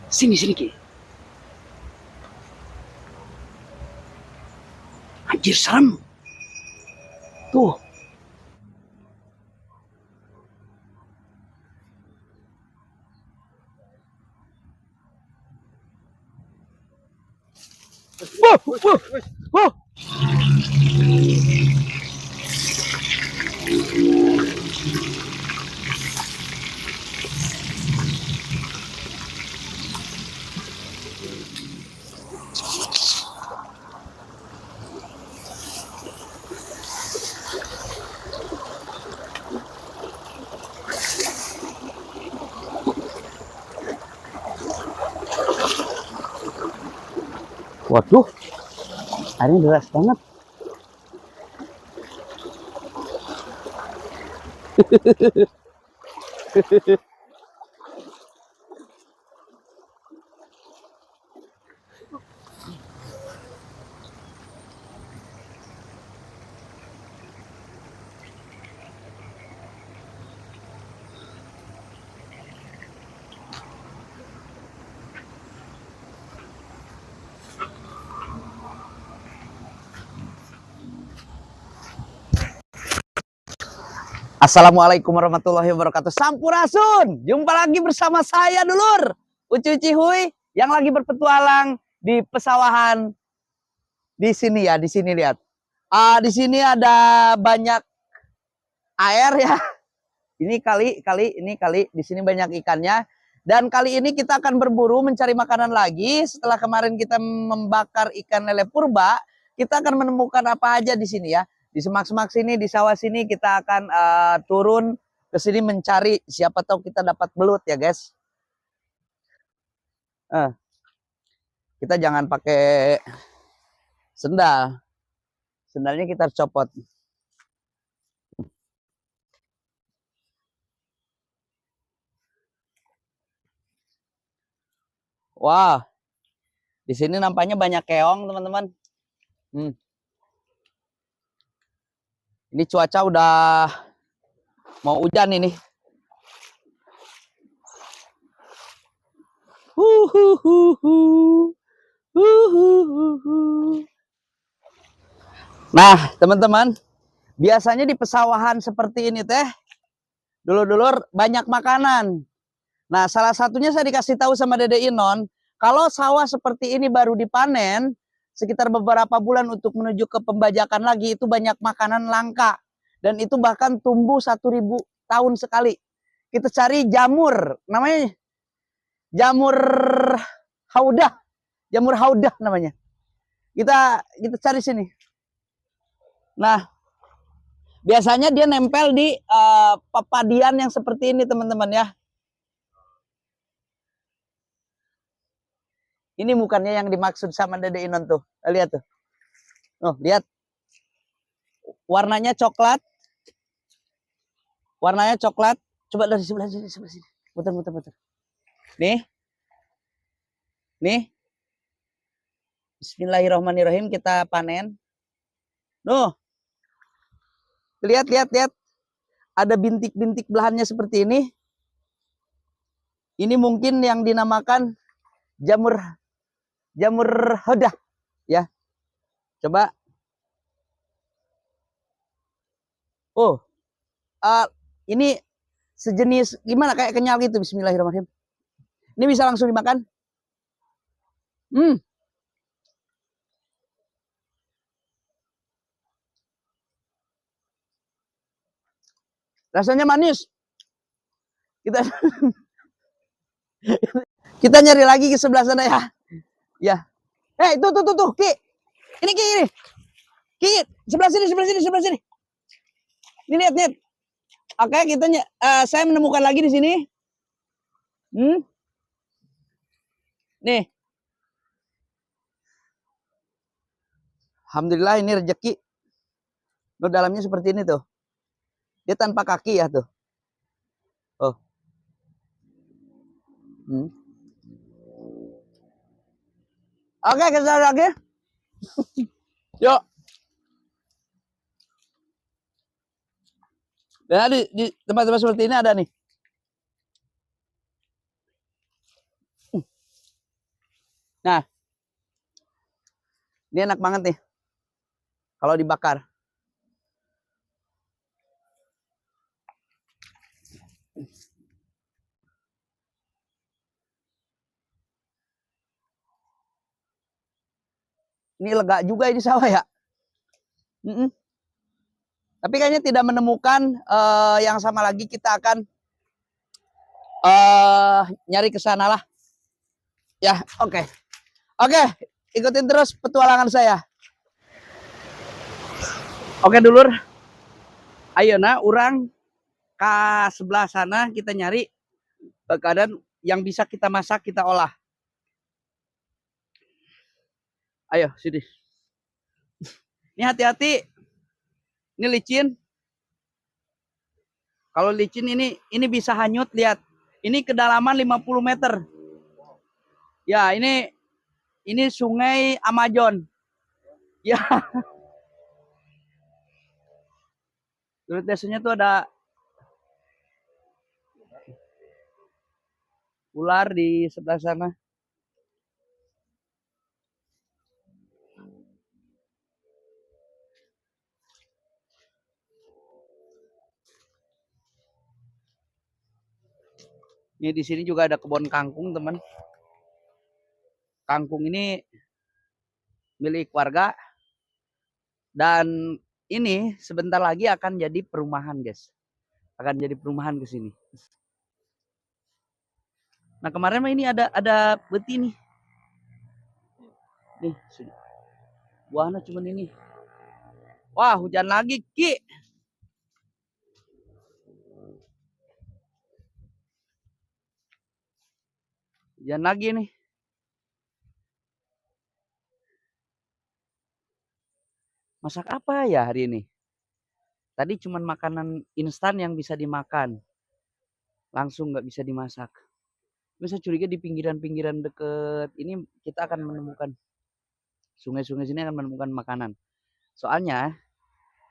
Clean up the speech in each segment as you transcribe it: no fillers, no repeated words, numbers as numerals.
Sini, sini, Ki. Anjir, serem. Tuh. Wah, wah, wah. Waduh, airnya deras banget. Assalamualaikum warahmatullahi wabarakatuh. Sampurasun. Jumpa lagi bersama saya dulur Ucuy Cihuy yang lagi berpetualang di pesawahan di sini ya. Di sini lihat. Di sini ada banyak air ya. Ini kali di sini banyak ikannya. Dan kali ini kita akan berburu mencari makanan lagi. Setelah kemarin kita membakar ikan lele purba, kita akan menemukan apa aja di sini ya. Di semak-semak sini, di sawah sini kita akan turun ke sini mencari, siapa tahu kita dapat belut ya guys. Kita jangan pakai sendal. Sendalnya kita harus copot. Wah, di sini nampaknya banyak keong teman-teman. Ini cuaca udah mau hujan ini. Nah, teman-teman, biasanya di pesawahan seperti ini teh, dulur-dulur banyak makanan. Nah, salah satunya saya dikasih tahu sama Dede Inon, kalau sawah seperti ini baru dipanen, sekitar beberapa bulan untuk menuju ke pembajakan lagi, itu banyak makanan langka. Dan itu bahkan tumbuh 1000 tahun sekali. Kita cari jamur, namanya jamur haudah. Jamur haudah namanya. Kita cari sini. Nah, biasanya dia nempel di papadian yang seperti ini teman-teman ya. Ini bukannya yang dimaksud sama Dede Inon tuh. Lihat tuh. Oh, lihat. Warnanya coklat. Warnanya coklat. Coba dari sebelah sini, sebelah sini. Putar. Nih. Nih. Bismillahirrahmanirrahim, kita panen. Nuh. Lihat. Ada bintik-bintik belahannya seperti ini. Ini mungkin yang dinamakan jamur haudah ya. Coba. Oh. Ini sejenis gimana, kayak kenyal gitu. Bismillahirrahmanirrahim. Ini bisa langsung dimakan. Rasanya manis. Kita nyari lagi ke sebelah sana ya. Ya. Itu tuh, Ki. Ini Ki ini. Ki, sebelah sini. Ini lihat. Oke, saya menemukan lagi di sini. Nih. Alhamdulillah ini rezeki. Loh, dalamnya seperti ini tuh. Dia tanpa kaki ya tuh. Oh. Oke, kita lagi. Yuk. Nah, di tempat-tempat seperti ini ada nih. Nah, ini enak banget nih kalau dibakar. Ini lega juga ini sawah ya. Tapi kayaknya tidak menemukan yang sama lagi. Kita akan nyari ke sana lah. Ya, oke. Oke, ikutin terus petualangan saya. Oke, dulur. Ayo nah, orang ke sebelah sana kita nyari keadaan yang bisa kita masak, kita olah. Ayo, sini. Ini hati-hati. Ini licin. Kalau licin ini bisa hanyut, lihat. Ini kedalaman 50 meter. Ya, ini sungai Amazon. Ya. Terus biasanya tuh ada ular di sebelah sana. Ini di sini juga ada kebun kangkung, teman. Kangkung ini milik warga dan ini sebentar lagi akan jadi perumahan, guys. Akan jadi perumahan ke sini. Nah, kemarin mah ini ada beti nih. Nih, buahnya cuman ini. Wah, hujan lagi, Ki. Hujan lagi nih. Masak apa ya hari ini? Tadi cuman makanan instan yang bisa dimakan. Langsung nggak bisa dimasak. Bisa curiga di pinggiran-pinggiran deket ini kita akan menemukan sungai-sungai sini akan menemukan makanan. Soalnya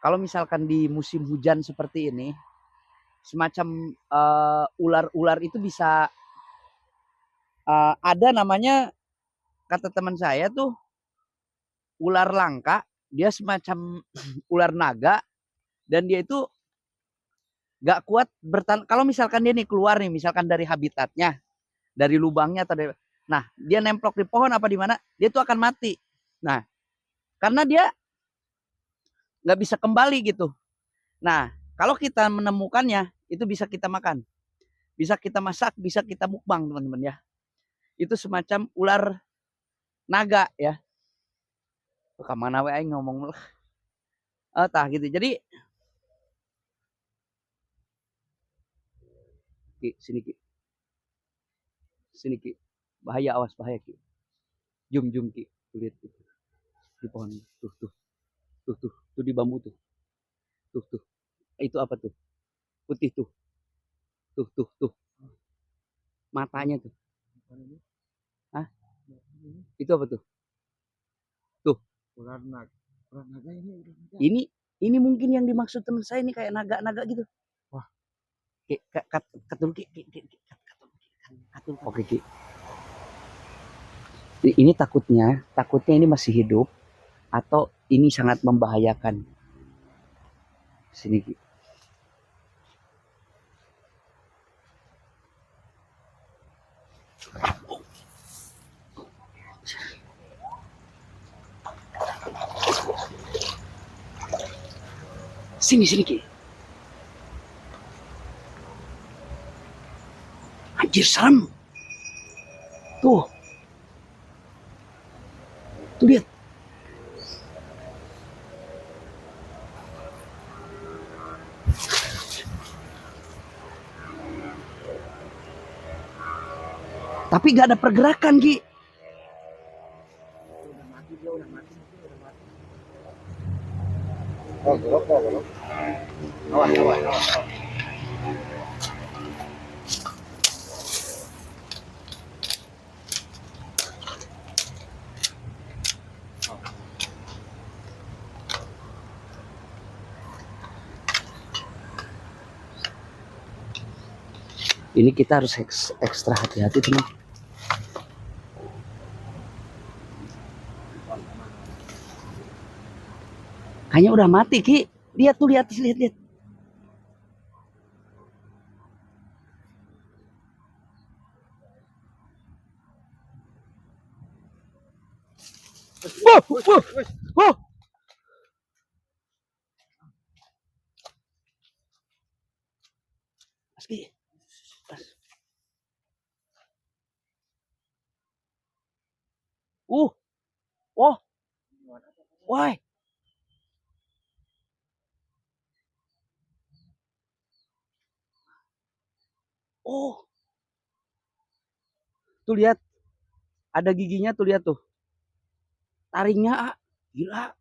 kalau misalkan di musim hujan seperti ini, semacam ular-ular itu bisa ada namanya, kata teman saya tuh ular langka. Dia semacam ular naga dan dia itu gak kuat bertahan. Kalau misalkan dia nih keluar nih, misalkan dari habitatnya, dari lubangnya atau dari, nah dia nemplok di pohon apa di mana, dia tuh akan mati. Nah, karena dia nggak bisa kembali gitu. Nah, kalau kita menemukannya, itu bisa kita makan, bisa kita masak, bisa kita mukbang, teman-teman ya. Itu semacam ular naga ya. Kemana wae ngomong lah. Tah gitu. Jadi Ki, sini Ki. Sini Ki. Bahaya, awas bahaya Ki. Jum Ki. Lihat itu. Di pohon tuh. Tuh di bambu tuh. Tuh. Itu apa tuh? Putih tuh. Tuh. Matanya tuh. Hah? Itu apa tuh? Tuh. Ular naga ini. Ini mungkin yang dimaksud teman saya ini kayak naga-naga gitu. Wah. Katul Ki. Oke Ki. Ini takutnya ini masih hidup atau ini sangat membahayakan. Sini Ki. Sini Ki. Anjir, serem. Tuh lihat. Tapi gak ada pergerakan Ki. Awas. Ini kita harus ekstra hati-hati teman. Kayaknya udah mati Ki. Lihat tuh, lihat. Wow. Meski. Wah. Wah. Oh. Tuh lihat. Ada giginya tuh, lihat tuh. Taringnya, gila.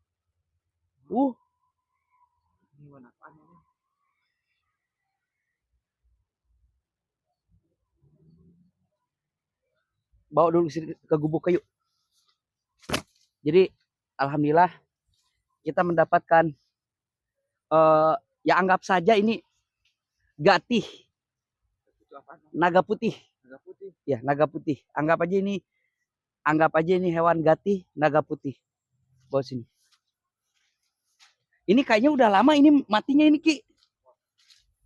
Bawa dulu ke gubuk kayu. Jadi alhamdulillah kita mendapatkan ya anggap saja ini gatih naga putih. Ya, naga putih. Anggap aja ini hewan gatih naga putih. Bawa sini. Ini kayaknya udah lama ini matinya ini Ki.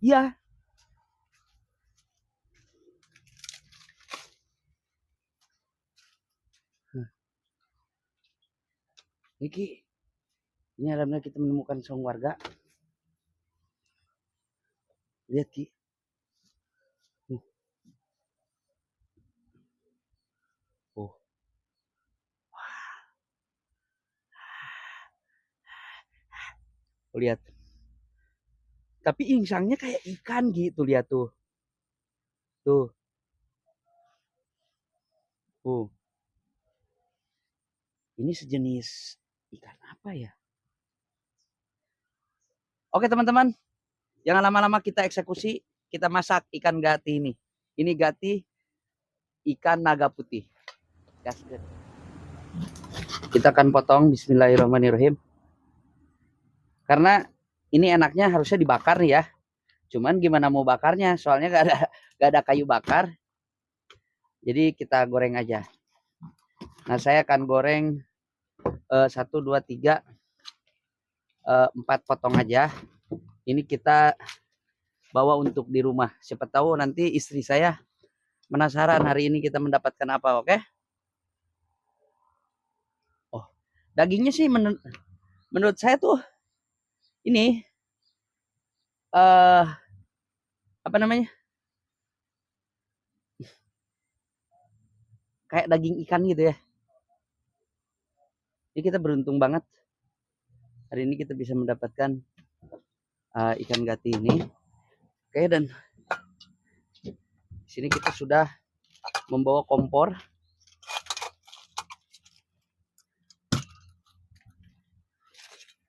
Iya. Ini Ki. Ini alhamdulillah kita menemukan seorang warga. Lihat Ki. Oh. Lihat. Tapi insangnya kayak ikan gitu, lihat tuh. Tuh. Ini sejenis ikan apa ya? Oke teman-teman, jangan lama-lama kita eksekusi, kita masak ikan gati ini. Ini gati ikan naga putih. Kita akan potong, bismillahirrahmanirrahim. Karena ini enaknya harusnya dibakar nih ya. Cuman gimana mau bakarnya, soalnya gak ada kayu bakar. Jadi kita goreng aja. Nah saya akan goreng 1, 2, 3, 4 potong aja. Ini kita bawa untuk di rumah. Siapa tahu nanti istri saya penasaran hari ini kita mendapatkan apa, oke? Oh, dagingnya sih menurut saya tuh ini apa namanya? Kayak daging ikan gitu ya. Jadi kita beruntung banget hari ini kita bisa mendapatkan ikan gati ini. Oke, dan di sini kita sudah membawa kompor.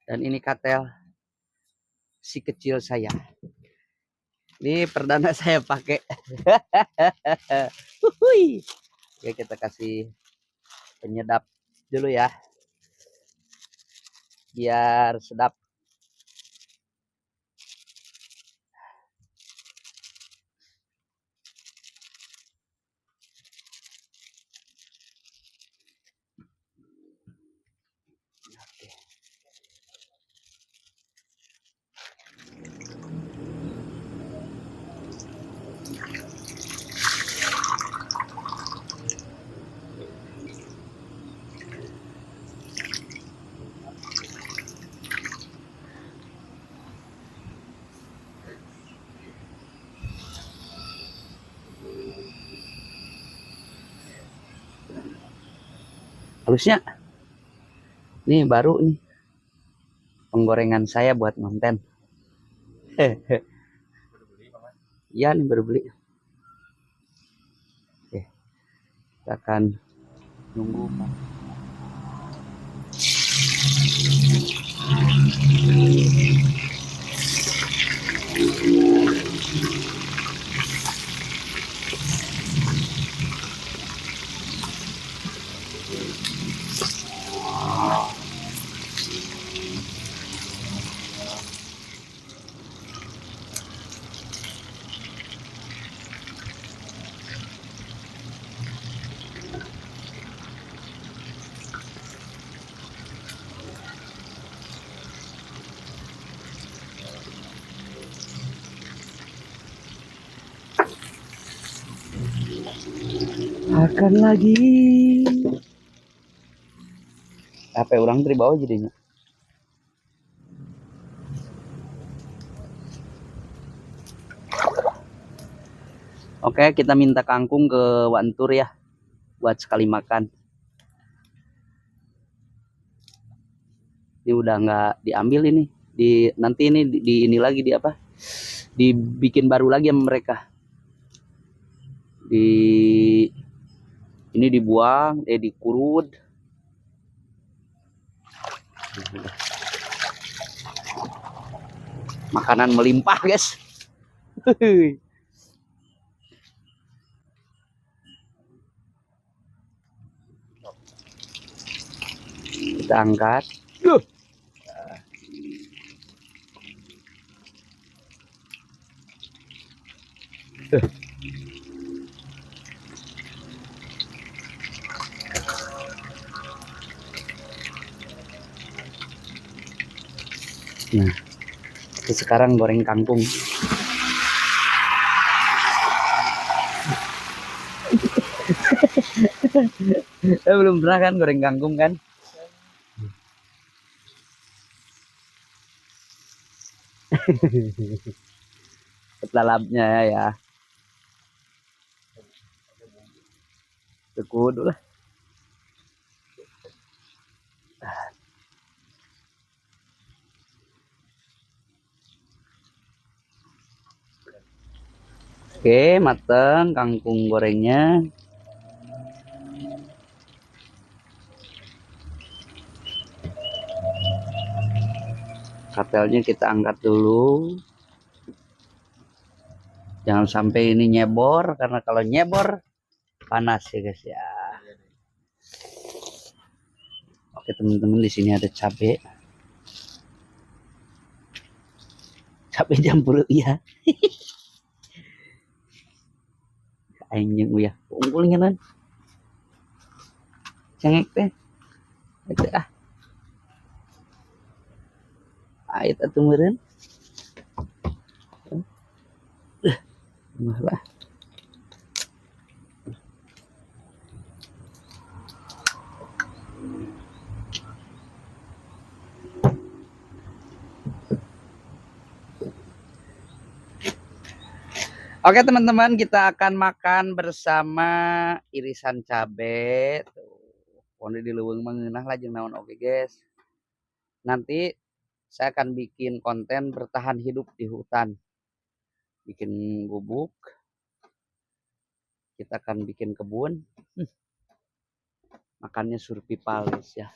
Dan ini katel si kecil saya. Ini perdana saya pakai. Oke, kita kasih penyedap dulu ya. Biar sedap. Halusnya nih baru nih penggorengan saya buat konten. Iya nih baru beli. Oke, kita akan nunggu. Akan lagi. HP orang dari bawah jadinya. Oke, kita minta kangkung ke Wantur ya, buat sekali makan. Ini udah nggak diambil ini, nanti ini ini lagi di apa? Dibikin baru lagi sama mereka. Ini dibuang, dikurut. Makanan melimpah, guys. Kita angkat. Nah, sekarang goreng kangkung. Belum pernah kan goreng kangkung kan? Lalapnya ya. Cukup lah. Oke, mateng kangkung gorengnya. Kapelnya kita angkat dulu. Jangan sampai ini nyebor, karena kalau nyebor panas ya guys ya. Oke teman-teman, di sini ada cabai. Cabai campur ya. Anjing ya. Unggulnya kan. Cengek teh. Itu ah. Ait atuh meureun. Malah. Oke teman-teman, kita akan makan bersama irisan cabai. Tuh, di leuweung mangeunah lajeng naon oke guys. Nanti saya akan bikin konten bertahan hidup di hutan. Bikin gubuk. Kita akan bikin kebun. Makannya survivalis ya.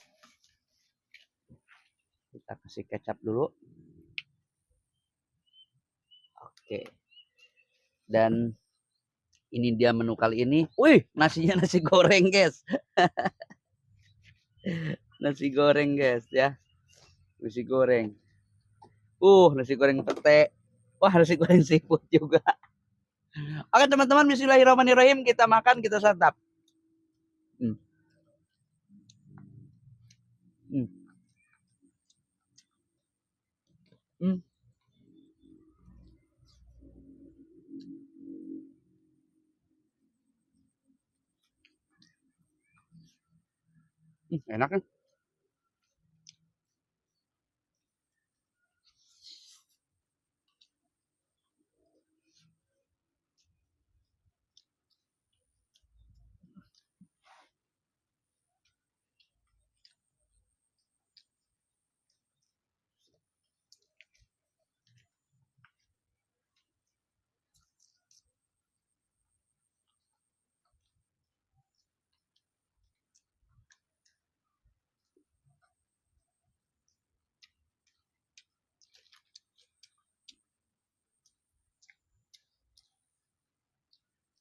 Kita kasih kecap dulu. Oke. Dan ini dia menu kali ini. Wih, nasinya nasi goreng guys. Nasi goreng guys ya. Nasi goreng. Nasi goreng pete. Wah, nasi goreng seafood juga. Oke teman-teman, bismillahirrahmanirrahim. Kita makan, kita santap. Enak kan?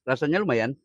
Rasanya lumayan.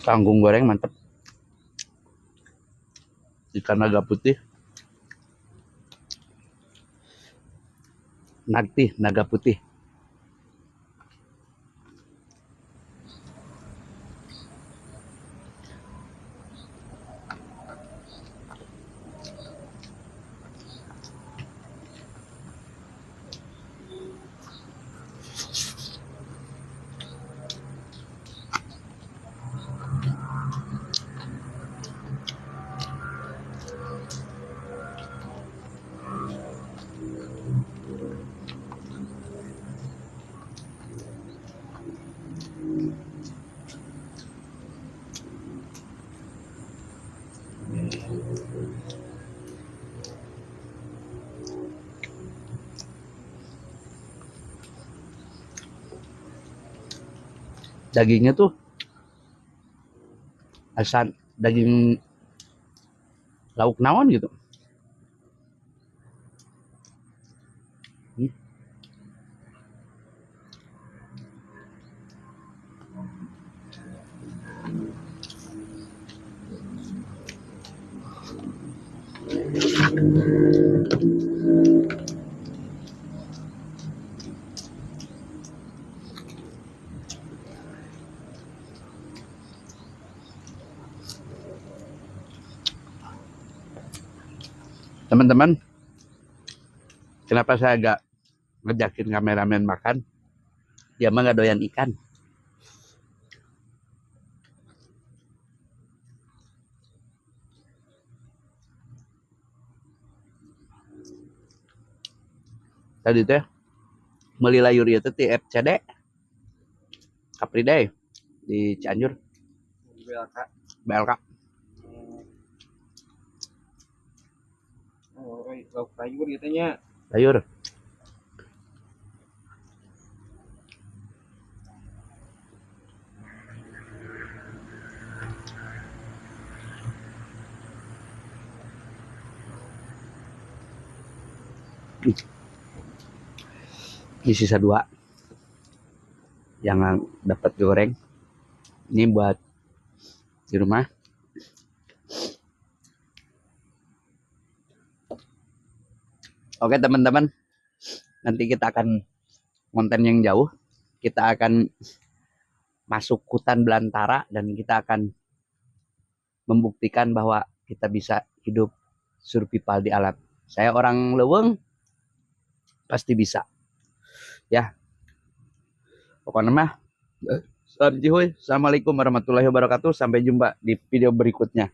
Kangkung goreng mantep. Ikan naga putih. Naga putih. Dagingnya tuh asal daging lauk naon gitu. Teman-teman, kenapa saya agak ngejakin kameramen makan? Dia mah gak doyan ikan. Tadi teh meuli layur ieu teh ti FCD Capri Day di Cianjur. BLK. Oh, lauk sayur katanya. Sayur. Ini sisa 2 yang dapat goreng. Ini buat di rumah. Oke teman-teman, nanti kita akan konten yang jauh. Kita akan masuk hutan belantara dan kita akan membuktikan bahwa kita bisa hidup survival di alam. Saya orang Leuweung, pasti bisa. Ya. Pokoknya mah salam jihuy. Assalamualaikum warahmatullahi wabarakatuh. Sampai jumpa di video berikutnya.